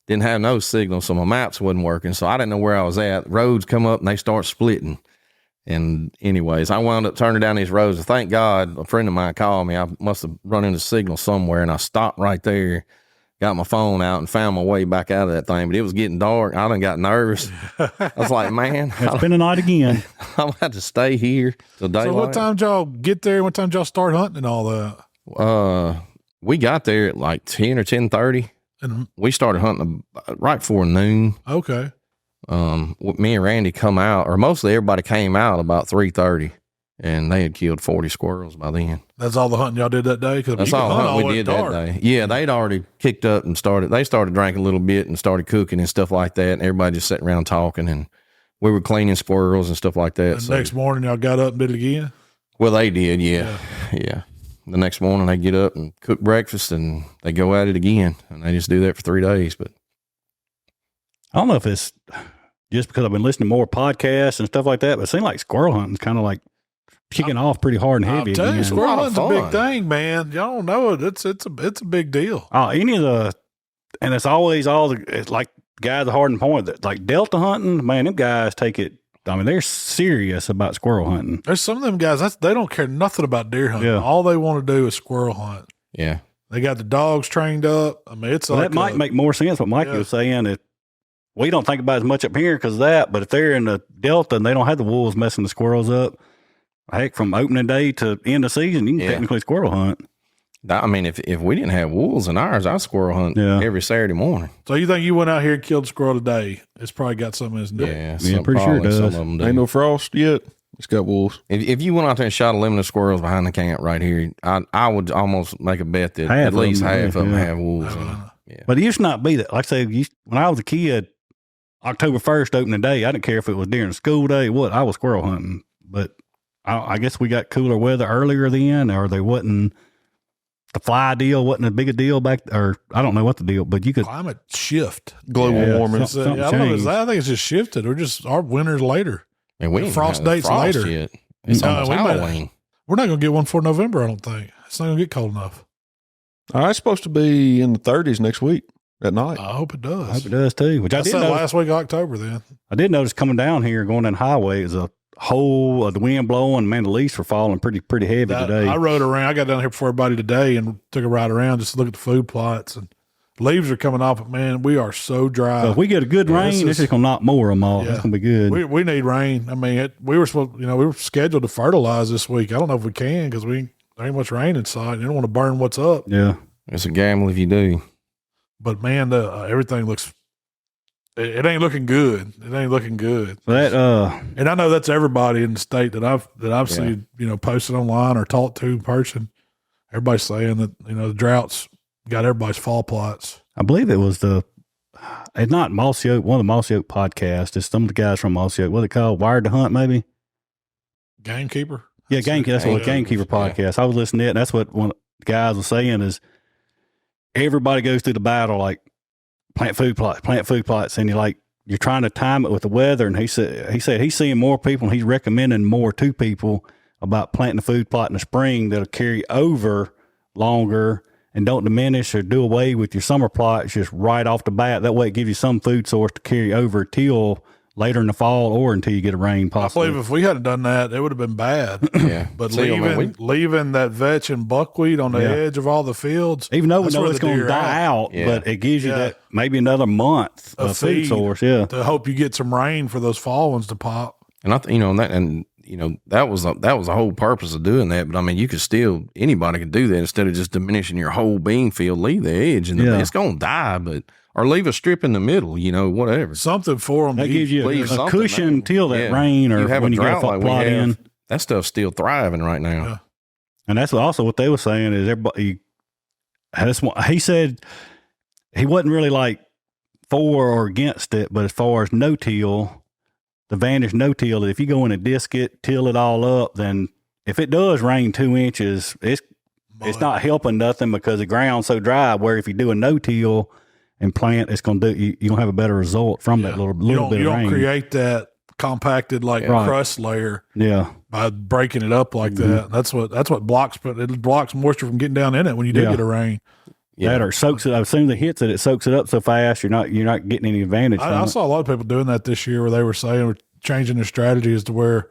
Didn't have no signal, so my maps wasn't working, so I didn't know where I was at. Roads come up and they start splitting. And anyways, I wound up turning down these roads. And thank God a friend of mine called me. I must have run into signal somewhere, and I stopped right there, got my phone out, and found my way back out of that thing. But it was getting dark. I done got nervous. I was like, man, It's been a night again. I'm going to have to stay here till daylight. So what time did y'all get there? What time did y'all start hunting and all that? We got there at like 10 or 10:30. And We started hunting right before noon. okay, Me and Randy come out, or mostly everybody came out about 3:30, and they had killed 40 squirrels by then. that's all the hunting y'all did that day. That's all the hunting we did that day. Yeah, they'd already kicked up and started drinking a little bit and started cooking and stuff like that. And everybody just sitting around talking, and we were cleaning squirrels and stuff like that. The So, next morning, y'all got up and did it again. well, they did. Yeah. the next morning they get up and cook breakfast and they go at it again. And they just do that for 3 days. But I don't know if it's just because I've been listening to more podcasts and stuff like that, but it seems like squirrel hunting's kind of like kicking off pretty hard and heavy. I'm telling you, again. squirrel hunting's a fun. big thing, man. Y'all don't know it. It's a big deal. And it's always it's like guys at Hardin Point that like Delta hunting, man, them guys take it. I mean, they're serious about squirrel hunting. There's some of them guys, they don't care nothing about deer hunting. Yeah. All they want to do is squirrel hunt. yeah. They got the dogs trained up. I mean, it's Well, like that might make more sense what Mikey was saying. That we don't think about it as much up here because of that, but if they're in the Delta and they don't have the wolves messing the squirrels up, heck, from opening day to end of season, you can technically squirrel hunt. I mean, if we didn't have wolves in ours, I'd squirrel hunt every Saturday morning. So you think you went out here and killed a squirrel today? It's probably got something in its neck. Yeah, pretty sure it does. Some of them do. Ain't no frost yet. It's got wolves. If you went out there and shot a limit of squirrels behind the camp right here, I would almost make a bet that Half at least of them, half of them yeah. have wolves in them. Yeah. But it used to not be that. Like I said, when I was a kid, October 1st opening day, I didn't care if it was during the school day or what. I was squirrel hunting. But I guess we got cooler weather earlier then, or they wasn't. The fly deal wasn't a big a deal back, or I don't know what the deal, but you could. Climate shift. Global warming. something I don't know if it's changed. that. I think it's just shifted. Or just our winter's later. And we The ain't frost had the date's frost later. Yet. It's No, almost we might- Halloween. We're not going to get one for November, I don't think. It's not going to get cold enough. It's supposed to be in the 30s next week at night. I hope it does. I hope it does too. Which I I did said notice. last week of October then. I did notice coming down here, going down the highway, is a whole of the wind blowing. Man, the leaves were falling pretty heavy today. I rode around. I got down here before everybody today and took a ride around just to look at the food plots. And leaves are coming off. But man, we are so dry. So if we get a good rain, it's just gonna knock more of them off. Yeah. It's gonna be good. We need rain. I mean, we were supposed, we were scheduled to fertilize this week. I don't know if we can because there ain't much rain in sight. You don't want to burn what's up. Yeah. It's a gamble if you do. But man, everything looks. It ain't looking good. It ain't looking good. That And I know that's everybody in the state that I've seen, posted online or talked to in person. Everybody's saying that, the droughts got everybody's fall plots. I believe it was it's not Mossy Oak, one of the Mossy Oak podcasts. It's some of the guys from Mossy Oak. What they call Wired to Hunt, maybe? Gamekeeper? Yeah, That's what Gamekeeper podcast. I was listening to it, and that's what one of the guys was saying is everybody goes through the battle like plant food plots, and you're trying to time it with the weather. And he said he's seeing more people, and he's recommending more to people about planting a food plot in the spring that'll carry over longer and don't diminish or do away with your summer plots just right off the bat. That way it gives you some food source to carry over till later in the fall or until you get a rain possibly. I believe if we hadn't done that, it would have been bad. Yeah. But leaving that vetch and buckwheat on the edge of all the fields. Even though we that's know where it's the going to deer die out, Yeah. but it gives you that maybe another month of food feed source. Yeah. to hope you get some rain for those fall ones to pop. And that was the whole purpose of doing that. But I mean, anybody could do that instead of just diminishing your whole bean field. Leave the edge, and it's going to die. Or leave a strip in the middle. Whatever. Something for them. That gives you leave a something cushion there. till that Yeah. rain or You have when a you get a drought like we plot have. in. That stuff's still thriving right now. Yeah. And that's also what they were saying is everybody. He said he wasn't really like for or against it, but as far as no-till, the Vantage no-till, if you go in and disc it, till it all up, then if it does rain 2 inches, it's not helping nothing because the ground's so dry. Where if you do a no-till and plant, it's going to do you're going to have a better result from that little bit of rain. You don't create that compacted crust layer. Yeah. By breaking it up like that. That's what blocks moisture from getting down in it when you do get a rain. Yeah. That or soaks it. As soon as it hits it, it soaks it up so fast. You're not getting any advantage. I saw a lot of people doing that this year where they were saying we're changing their strategies to where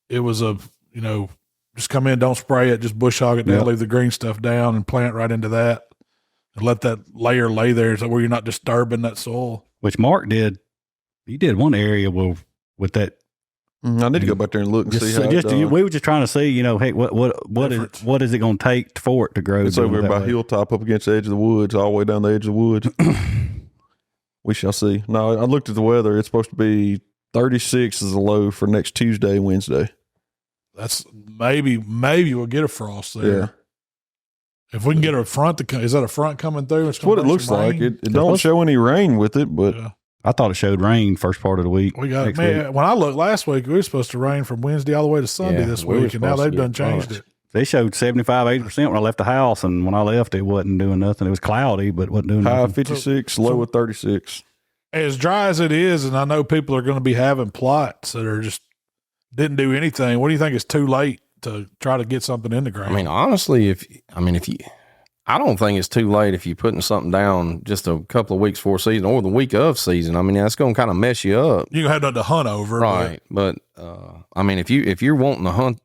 it was just come in, don't spray it, just bush hog it down, leave the green stuff down and plant right into that and let that layer lay there so where you're not disturbing that soil. Which Mark did. He did one area with that. I need to go back there and look and see how it's done. We were just trying to see, hey, what is it going to take for it to grow? It's over by Hilltop up against the edge of the woods, all the way down the edge of the woods. We shall see. No, I looked at the weather. It's supposed to be 36 is the low for next Tuesday, Wednesday. That's maybe we'll get a frost there. Yeah. If we can get a front is that a front coming through? That's what it looks like. It don't show any rain with it, but I thought it showed rain first part of the week. We got when I looked last week, we were supposed to rain from Wednesday all the way to Sunday this week, and now they've done changed it. They showed 75-80% when I left the house, and when I left, it wasn't doing nothing. It was cloudy, but wasn't doing high nothing. 56, low of 36. As dry as it is, and I know people are going to be having plots that are just didn't do anything. What do you think is too late to try to get something in the ground? I mean, honestly, I don't think it's too late if you're putting something down just a couple of weeks before season or the week of season. I mean, that's going to kind of mess you up. You have nothing to hunt over, right? But I mean, if you're wanting to hunt,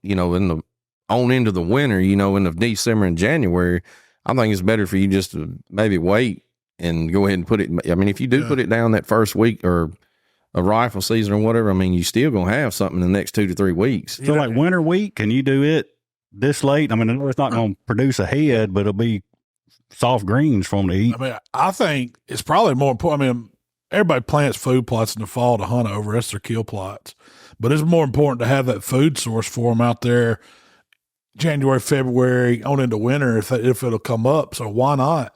on into the winter, in the December and January, I think it's better for you just to maybe wait and go ahead and put it. I mean, if you do put it down that first week or a rifle season or whatever, I mean, you still gonna have something in the next 2 to 3 weeks. So like winter week, can you do it this late? I mean, I know it's not going to produce a head, but it'll be soft greens for them to eat. I mean, I think it's probably more important. I mean, everybody plants food plots in the fall to hunt over. That's their kill plots. But it's more important to have that food source for them out there January, February, on into winter if it'll come up. So why not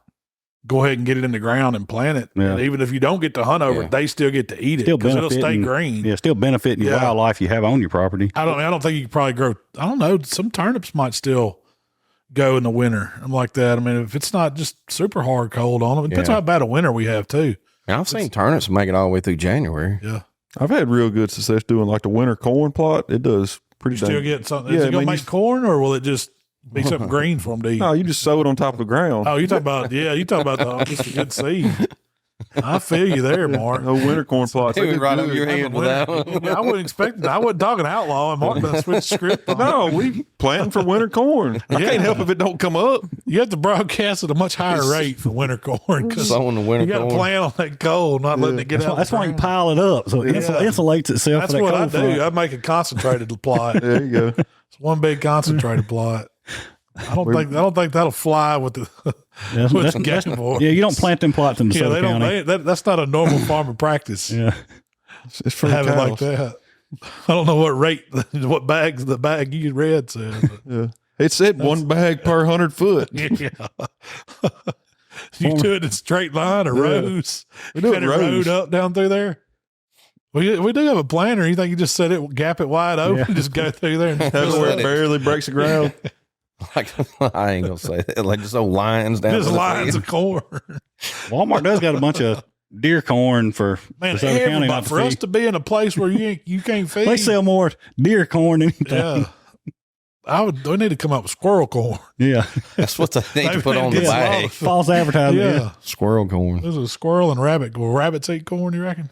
go ahead and get it in the ground and plant it? Yeah. And even if you don't get to hunt over it, they still get to eat it because it'll stay green. Yeah, still benefiting the wildlife you have on your property. I don't think you can probably grow. I don't know. Some turnips might still go in the winter. I'm like that. I mean, if it's not just super hard cold on them, it depends how bad a winter we have too. And I've seen turnips make it all the way through January. Yeah. I've had real good success doing like the winter corn plot. It does pretty still get something. Is it going to make corn or will it just be something green for them to eat? No, you just sow it on top of the ground. Oh, you talking about, just a good seed. I feel you there, Mark. No winter corn plots. Right over your hand with that one. I wouldn't expect it. I wasn't talking outlaw, and Mark done switched script. No, we planting for winter corn. I can't help if it don't come up. You have to broadcast at a much higher rate for winter corn because sowing the winter you got to plan on that cold, not letting it get out. That's why you pile it up so it insulates itself. That's what I do. I make a concentrated plot. There you go. It's one big concentrated plot. I don't think that'll fly with the game board. Yeah, you don't plant them plots in the County. That's not a normal farmer practice. Yeah, it's for have it like that. I don't know what rate, what bags the bag you read said. Yeah, it said 1 bag per 100 foot. Yeah, you do it in straight line or rows. We do it road up down through there. We do have a planter. You think you just set it, gap it wide open, and just go through there and that's where it barely breaks the ground. Like, I ain't gonna say that. Like just old lines down. Just lines of corn. Walmart does got a bunch of deer corn for the Southern County. Not for us to be in a place where you can't feed. They sell more deer corn than anything. Yeah. We need to come up with squirrel corn. Yeah. That's what they need to put on the bag. False advertising. Yeah. Squirrel corn. There's a squirrel and rabbit. Will rabbits eat corn, you reckon?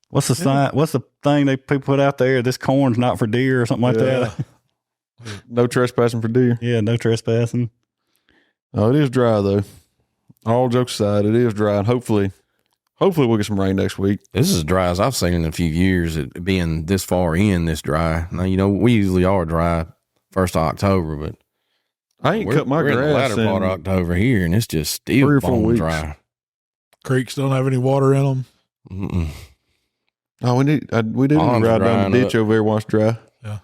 What's the sign? What's the thing people put out there? This corn's not for deer or something like that. No trespassing for deer. Yeah, no trespassing. Oh, it is dry though. All jokes aside, it is dry, and hopefully we'll get some rain next week. This is as dry as I've seen in a few years. It being this far in, this dry. Now we usually are dry 1st of October, but I ain't cut my grass in the latter part of October here, and it's just still 3 or 4 weeks dry. Creeks don't have any water in them. Mm-mm. Oh, we did ride down the ditch over there while it's dry. Yeah.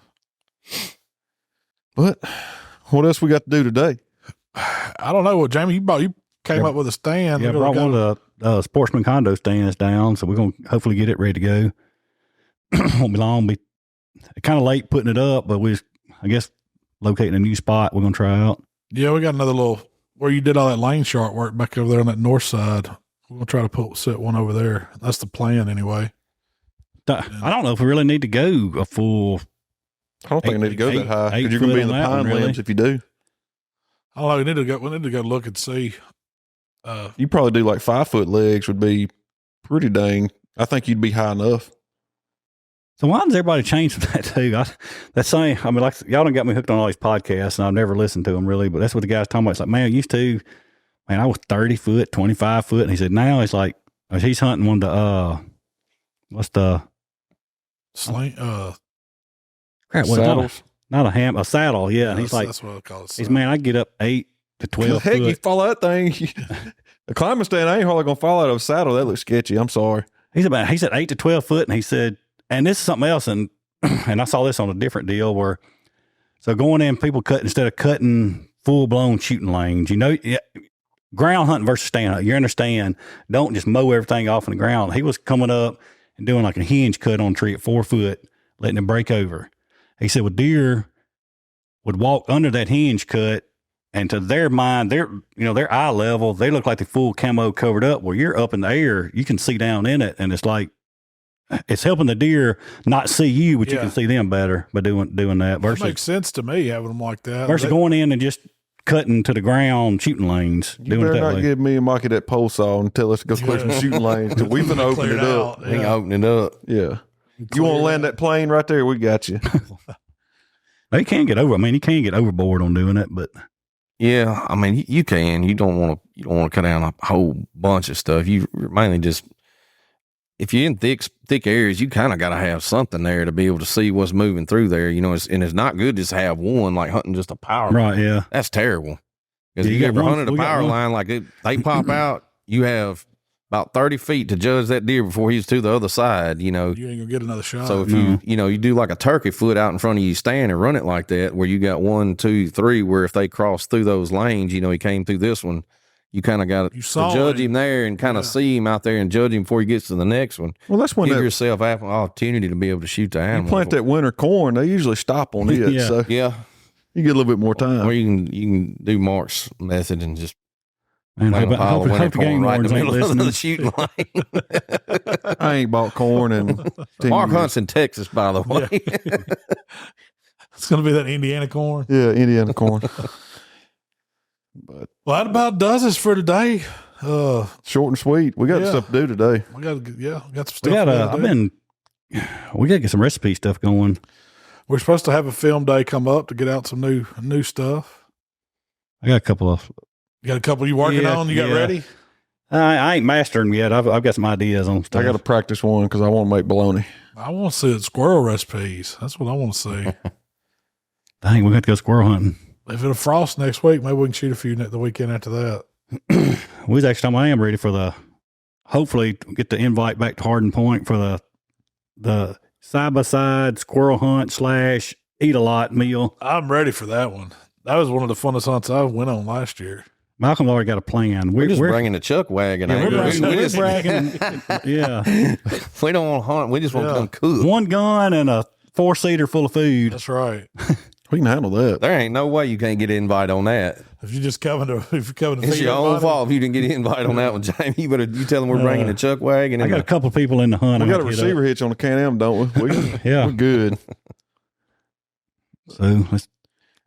But what else we got to do today? I don't know. Well, Jamie, you came up with a stand. Yeah, brought one of the Sportsman condo stands down, so we're going to hopefully get it ready to go. Won't be long. Be kind of late putting it up, but I guess, locating a new spot we're going to try out. Yeah, we got another little, where you did all that lane chart work back over there on that north side. We're going to try to set one over there. That's the plan anyway. I don't know if we really need to go a full. I don't think I need to go that high because you're going to be in the pine limbs if you do. I don't know. We need to go look and see. You probably do like 5 foot legs would be pretty dang. I think you'd be high enough. So why does everybody change from that too? Like y'all done got me hooked on all these podcasts, and I've never listened to them really. But that's what the guy's talking about. It's like, man, I was 30 foot, 25 foot, and he said now it's like he's hunting one of the what's the sling saddles? Not a saddle, yeah. And he's like, that's what I call it. He's man, I get up 8 to 12 Heck, foot. you fall that thing. A climbing stand, I ain't hardly gonna fall out of a saddle. That looks sketchy. I'm sorry. He said 8 to 12 foot, and he said, and this is something else, and I saw this on a different deal where, so going in, people instead of cutting full blown shooting lanes, ground hunting versus stand hunting. You understand? Don't just mow everything off in the ground. He was coming up and doing like a hinge cut on a tree at 4 foot, letting it break over. He said with deer, would walk under that hinge cut, and to their mind, their eye level, they look like they're full camo covered up. Where you're up in the air, you can see down in it, and it's like it's helping the deer not see you, but you can see them better by doing that. Versus, it makes sense to me having them like that. Versus going in and just cutting to the ground, shooting lanes. You better not give me and Mikey that pole saw and tell us to go clear some shooting lanes because we've been opening it up. We can open it up. Yeah. You want to land that plane right there? We got you. They can get over. I mean, he can get overboard on doing it, but yeah, I mean, you can. You don't want to cut down a whole bunch of stuff. You mainly just, if you're in thick areas, you kind of got to have something there to be able to see what's moving through there. You know, and it's not good just to have one, like hunting just a power right, line. yeah. That's terrible. Because if you ever hunted a power line, like they pop out, you have about 30 feet to judge that deer before he's to the other side, you know. You ain't gonna get another shot. So if you do like a turkey foot out in front of you, stand and run it like that, where you got 1, 2, 3, where if they cross through those lanes, you know, he came through this one, you kind of got to judge him there and kind of see him out there and judge him before he gets to the next one. Well, that's when give yourself an opportunity to be able to shoot the animal. You plant that winter corn, they usually stop on it. Yeah. So yeah, you get a little bit more time. Or you can do Mark's method and just man, plant a pile of winter corn right in the middle of the listening. shooting line. I ain't bought corn in 10 Mark years. hunts in Texas, by the way. It's gonna be that Indiana corn. Yeah, Indiana corn. But Well, that about does us for today. short and sweet. We got stuff to do today. We got some stuff. We gotta get some recipe stuff going. We're supposed to have a film day come up to get out some new stuff. I got a couple of. You got a couple you working on? You got ready? I ain't mastering yet. I've got some ideas on stuff. I got to practice one because I want to make bologna. I want to see it squirrel recipes. That's what I want to see. Dang, we got to go squirrel hunting. If it'll frost next week, maybe we can shoot a few the weekend after that. We was actually, I am ready for hopefully get the invite back to Hardin Point for the side-by-side squirrel hunt / eat a lot meal. I'm ready for that one. That was one of the funnest hunts I went on last year. Malcolm's already got a plan. We're just bringing the chuck wagon. Yeah, We're bragging. Yeah. We don't want to hunt. We just want to come cook. One gun and a 4-seater full of food. That's right. We can handle that. There ain't no way you can't get an invite on that. If you're coming to It's your own fault if you didn't get an invite on that one, Jamie. You tell them we're bringing the chuck wagon. I got a couple of people in the hunt. We got a receiver hitch on the Can-Am, don't we? Yeah. We're good. So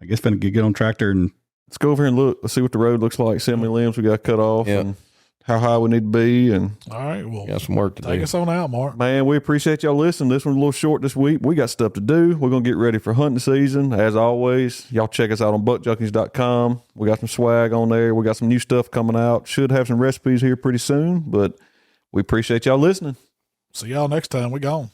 I guess going to get on tractor and Let's go over here and look. Let's see what the road looks like. See how many limbs we got cut off and how high we need to be. And all right, well, got some work to take do. us on out, Mark. Man, we appreciate y'all listening. This one's a little short this week. We got stuff to do. We're going to get ready for hunting season. As always, y'all check us out on buckjunkies.com. We got some swag on there. We got some new stuff coming out. Should have some recipes here pretty soon, but we appreciate y'all listening. See y'all next time. We gone.